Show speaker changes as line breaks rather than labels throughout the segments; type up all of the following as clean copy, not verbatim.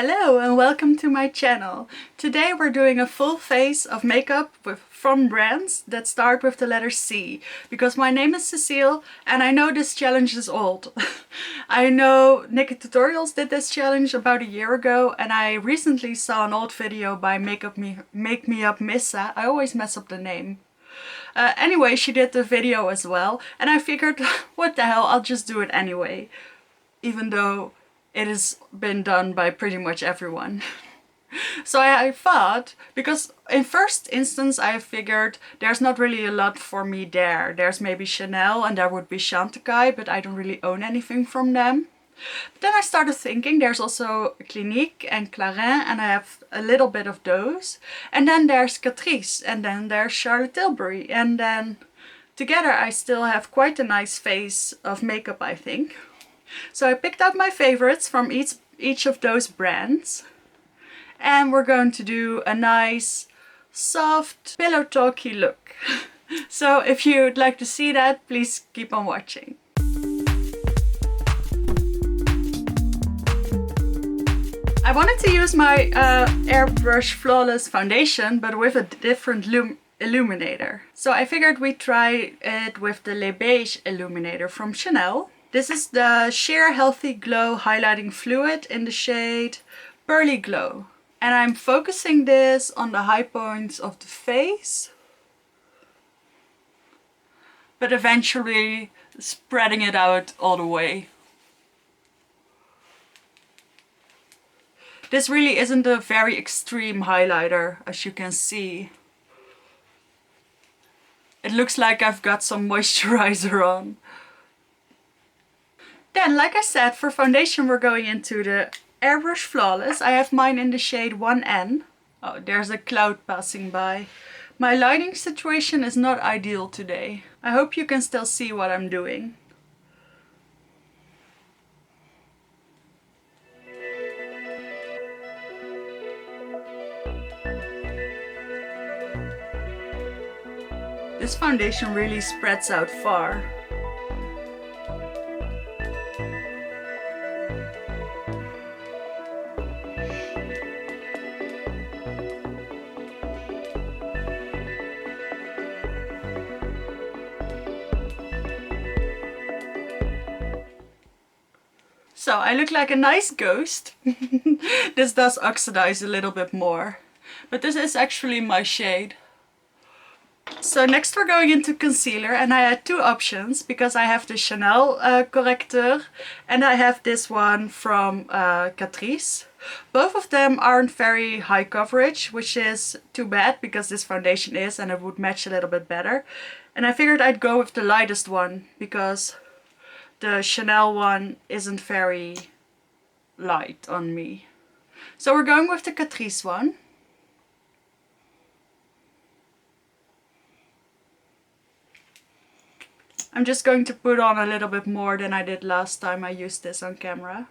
Hello and welcome to my channel. Today we're doing a full face of makeup from brands that start with the letter C, because my name is Cecile and I know this challenge is old. I know Nikki Tutorials did this challenge about a year ago, and I recently saw an old video by Make Me Up Missa. I always mess up the name. Anyway, she did the video as well, and I figured, what the hell, I'll just do it anyway, even though it has been done by pretty much everyone. So I thought, because in first instance I figured there's not really a lot for me there. There's maybe Chanel and there would be Chantecaille, but I don't really own anything from them. But then I started thinking there's also Clinique and Clarins, and I have a little bit of those. And then there's Catrice, and then there's Charlotte Tilbury, and then together I still have quite a nice face of makeup, I think. So I picked out my favorites from each of those brands, and we're going to do a nice soft pillow talky look. So if you'd like to see that, please keep on watching. I wanted to use my Airbrush Flawless foundation, but with a different illuminator. So I figured we'd try it with the Le Beige illuminator from Chanel. This is the Sheer Healthy Glow Highlighting Fluid in the shade Pearly Glow. And I'm focusing this on the high points of the face, but eventually spreading it out all the way. This really isn't a very extreme highlighter, as you can see. It looks like I've got some moisturizer on. Then, like I said, for foundation we're going into the Airbrush Flawless. I have mine in the shade 1N. Oh, there's a cloud passing by. My lighting situation is not ideal today. I hope you can still see what I'm doing. This foundation really spreads out far. So I look like a nice ghost. This does oxidize a little bit more, but this is actually my shade. So next we're going into concealer, and I had two options because I have the Chanel corrector and I have this one from Catrice. Both of them aren't very high coverage, which is too bad because this foundation is, and it would match a little bit better. And I figured I'd go with the lightest one because the Chanel one isn't very light on me. So we're going with the Catrice one. I'm just going to put on a little bit more than I did last time I used this on camera.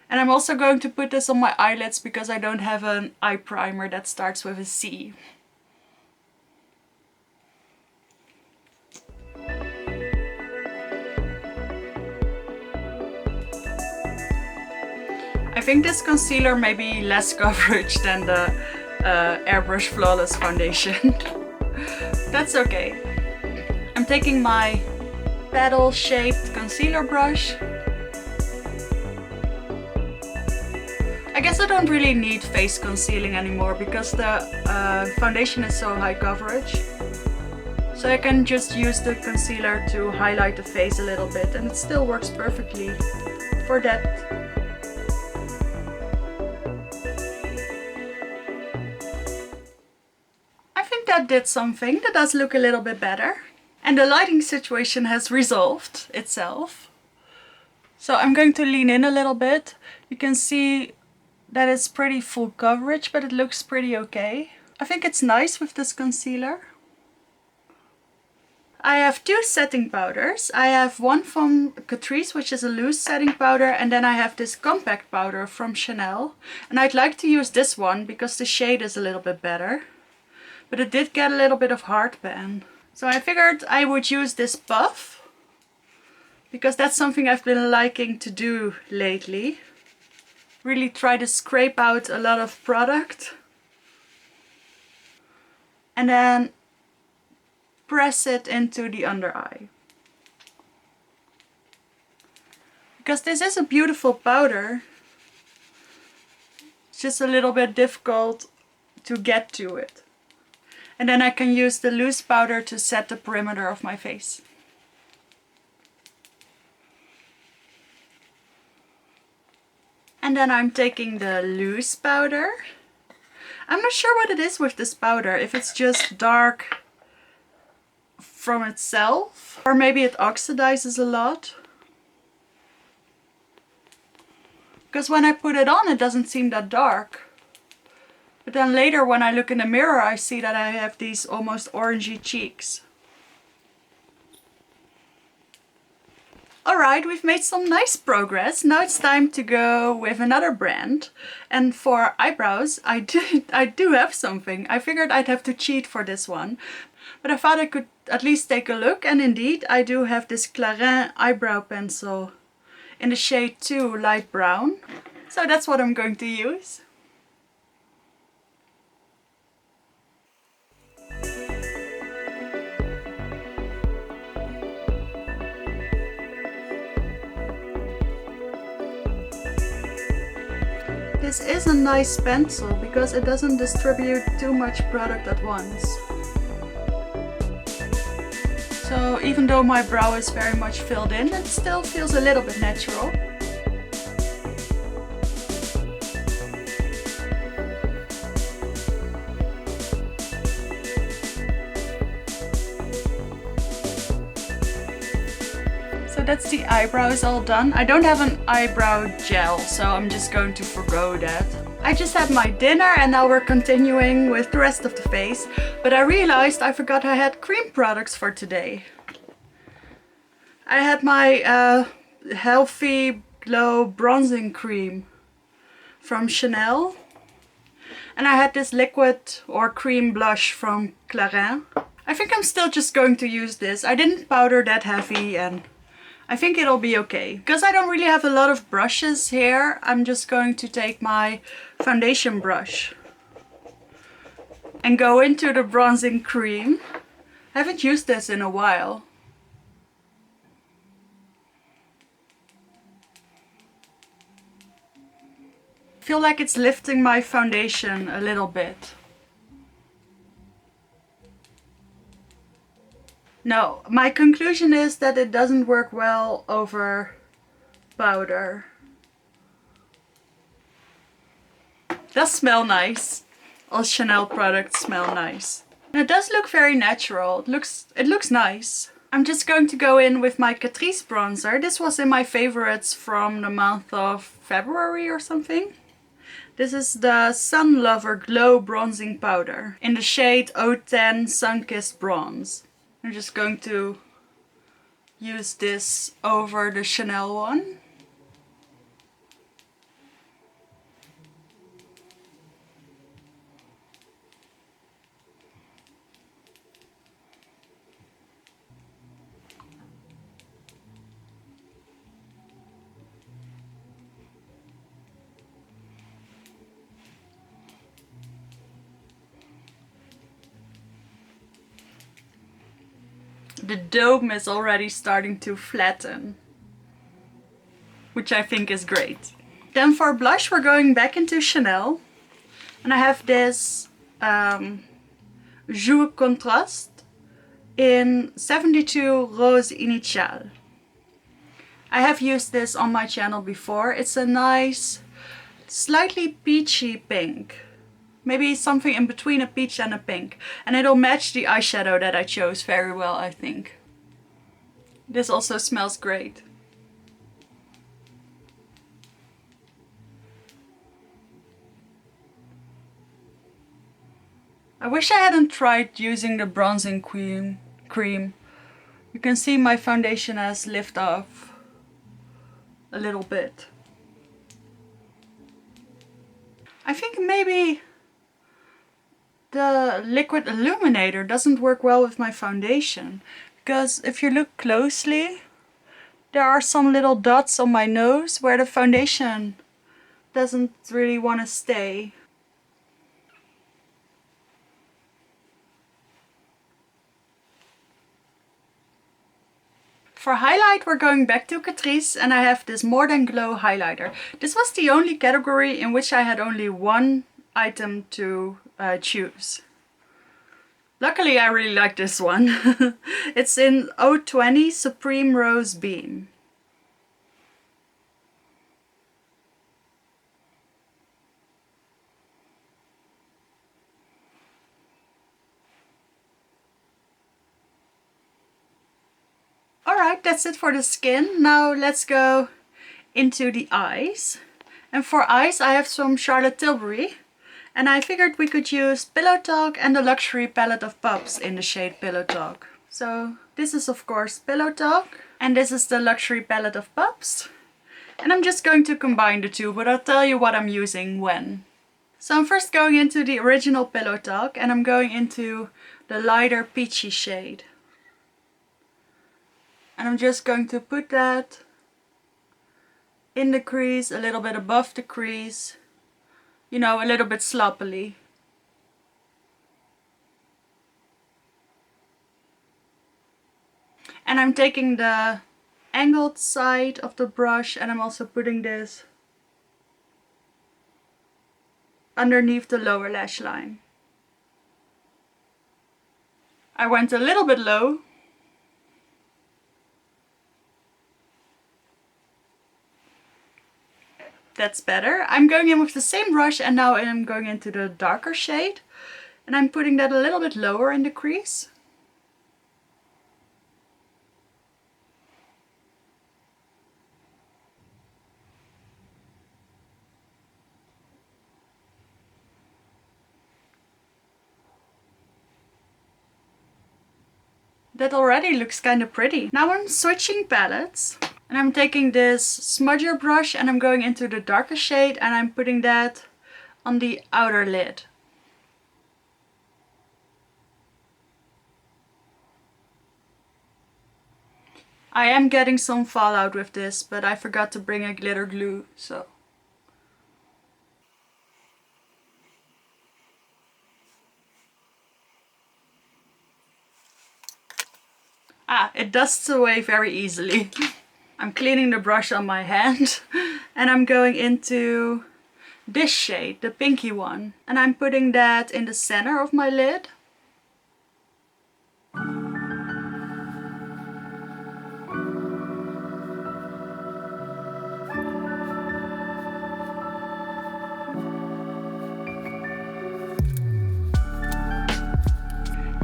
And I'm also going to put this on my eyelids because I don't have an eye primer that starts with a C. I think this concealer may be less coverage than the Airbrush Flawless foundation. That's okay. I'm taking my paddle-shaped concealer brush. I guess I don't really need face concealing anymore because the foundation is so high coverage. So I can just use the concealer to highlight the face a little bit, and it still works perfectly for that. That did something. That does look a little bit better. And the lighting situation has resolved itself. So I'm going to lean in a little bit. You can see that it's pretty full coverage, but it looks pretty okay. I think it's nice with this concealer. I have two setting powders. I have one from Catrice, which is a loose setting powder, and then I have this compact powder from Chanel. And I'd like to use this one because the shade is a little bit better. But it did get a little bit of heartburn. So I figured I would use this puff because that's something I've been liking to do lately. Really try to scrape out a lot of product and then press it into the under eye. Because this is a beautiful powder, it's just a little bit difficult to get to it. And then I can use the loose powder to set the perimeter of my face. And then I'm taking the loose powder. I'm not sure what it is with this powder, if it's just dark from itself, or maybe it oxidizes a lot. Because when I put it on, it doesn't seem that dark. But then later when I look in the mirror, I see that I have these almost orangey cheeks. Alright, we've made some nice progress. Now it's time to go with another brand. And for eyebrows, I do have something. I figured I'd have to cheat for this one. But I thought I could at least take a look. And indeed, I do have this Clarin eyebrow pencil in the shade 2 light brown. So that's what I'm going to use. This is a nice pencil because it doesn't distribute too much product at once. So even though my brow is very much filled in, it still feels a little bit natural. So that's the eyebrows all done. I don't have an eyebrow gel, so I'm just going to forgo that. I just had my dinner and now we're continuing with the rest of the face. But I realized I forgot I had cream products for today. I had my Healthy Glow bronzing cream from Chanel. And I had this liquid or cream blush from Clarin. I think I'm still just going to use this. I didn't powder that heavy and I think it'll be okay. Because I don't really have a lot of brushes here, I'm just going to take my foundation brush and go into the bronzing cream. I haven't used this in a while. I feel like it's lifting my foundation a little bit. No, my conclusion is that it doesn't work well over powder. It does smell nice. All Chanel products smell nice. And it does look very natural. It looks nice. I'm just going to go in with my Catrice bronzer. This was in my favorites from the month of February or something. This is the Sun Lover Glow Bronzing Powder in the shade 010 Sunkissed Bronze. I'm just going to use this over the Chanel one. The dome is already starting to flatten, which I think is great. Then for blush we're going back into Chanel. And I have this Jour Contrast in 72 Rose Initial. I have used this on my channel before. It's a nice, slightly peachy pink. Maybe something in between a peach and a pink. And it'll match the eyeshadow that I chose very well, I think. This also smells great. I wish I hadn't tried using the bronzing cream. You can see my foundation has lifted off a little bit. I think maybe the liquid illuminator doesn't work well with my foundation, because if you look closely, There are some little dots on my nose where the foundation doesn't really want to stay. For highlight we're going back to Catrice and I have this More Than Glow highlighter. This was the only category in which I had only one item to choose. Luckily I really like this one. It's in 020 Supreme Rose Beam. Alright, that's it for the skin. Now let's go into the eyes. And for eyes I have some Charlotte Tilbury. And I figured we could use Pillow Talk and the Luxury Palette of Pups in the shade Pillow Talk. So this is of course Pillow Talk and this is the Luxury Palette of Pups. And I'm just going to combine the two, but I'll tell you what I'm using when. So I'm first going into the original Pillow Talk and I'm going into the lighter peachy shade. And I'm just going to put that in the crease, a little bit above the crease, you know, a little bit sloppily. And I'm taking the angled side of the brush and I'm also putting this underneath the lower lash line. I went a little bit low. That's better. I'm going in with the same brush and now I'm going into the darker shade. And I'm putting that a little bit lower in the crease. That already looks kind of pretty. Now I'm switching palettes. And I'm taking this smudger brush and I'm going into the darker shade and I'm putting that on the outer lid. I am getting some fallout with this, but I forgot to bring a glitter glue, so. Ah, it dusts away very easily. I'm cleaning the brush on my hand and I'm going into this shade, the pinky one. And I'm putting that in the center of my lid.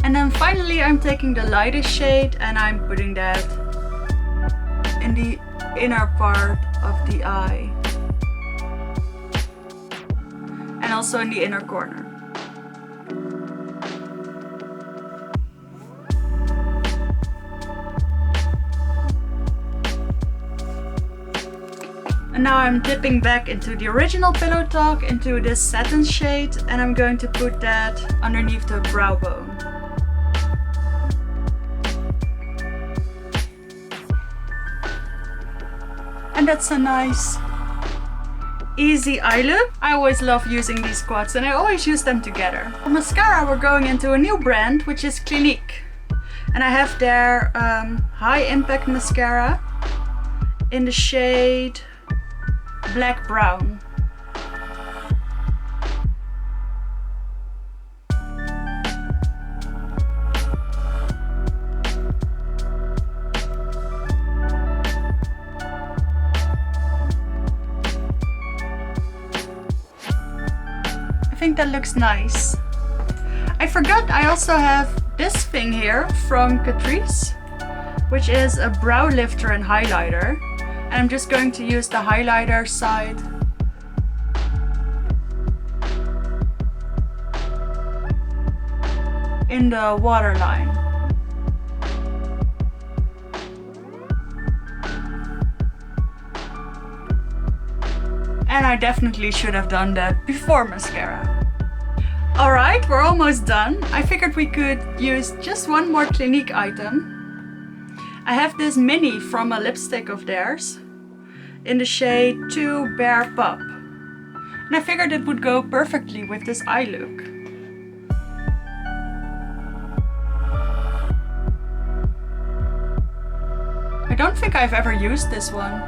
And then finally I'm taking the lightest shade and I'm putting that in the inner part of the eye and also in the inner corner. And now I'm dipping back into the original Pillow Talk into this satin shade and I'm going to put that underneath the brow bone. And that's a nice easy eye look. I always love using these quads and I always use them together. For mascara we're going into a new brand which is Clinique. And I have their High Impact Mascara in the shade Black Brown. I think that looks nice. I forgot I also have this thing here from Catrice, which is a brow lifter and highlighter. And I'm just going to use the highlighter side in the waterline. And I definitely should have done that before mascara. Alright, we're almost done. I figured we could use just one more Clinique item. I have this mini from a lipstick of theirs in the shade 2 Bear Pup. And I figured it would go perfectly with this eye look. I don't think I've ever used this one.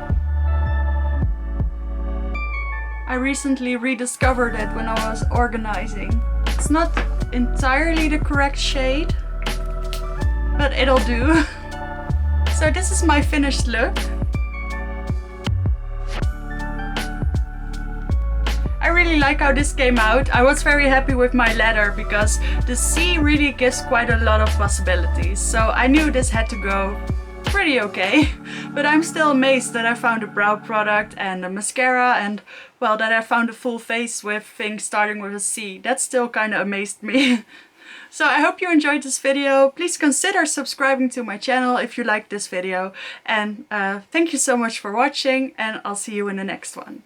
I recently rediscovered it when I was organizing. It's not entirely the correct shade, but it'll do. So this is my finished look. I really like how this came out. I was very happy with my letter because the C really gives quite a lot of possibilities. So I knew this had to go pretty okay. But I'm still amazed that I found a brow product and a mascara and, well, that I found a full face with things starting with a C. That still kind of amazed me. So I hope you enjoyed this video. Please consider subscribing to my channel if you liked this video. And thank you so much for watching, and I'll see you in the next one.